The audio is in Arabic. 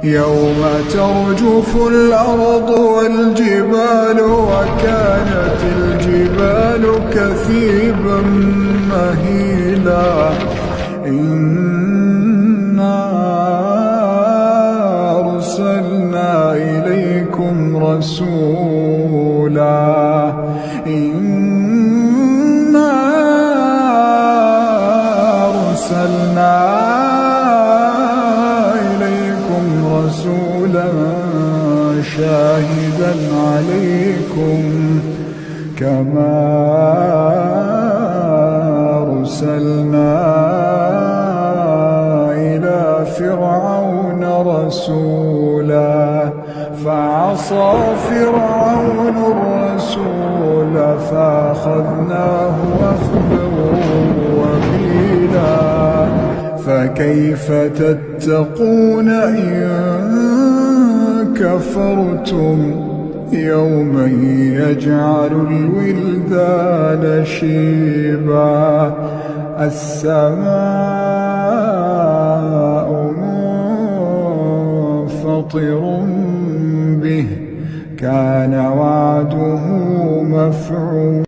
يوم ترجف الأرض والجبال وكانت الجبال كثيبا مهيلا إنا أرسلنا إليكم رسولا إنا أرسلنا إليكم رسولا شاهدا عليكم كما أرسلنا إلى فرعون رسولا فعصى فرعون الرسول فأخذناه أخذا وبيلا فكيف تتقون إن كفرتم يوما يجعل الولدان شيبا السماء منفطر به كان وعده مفعولا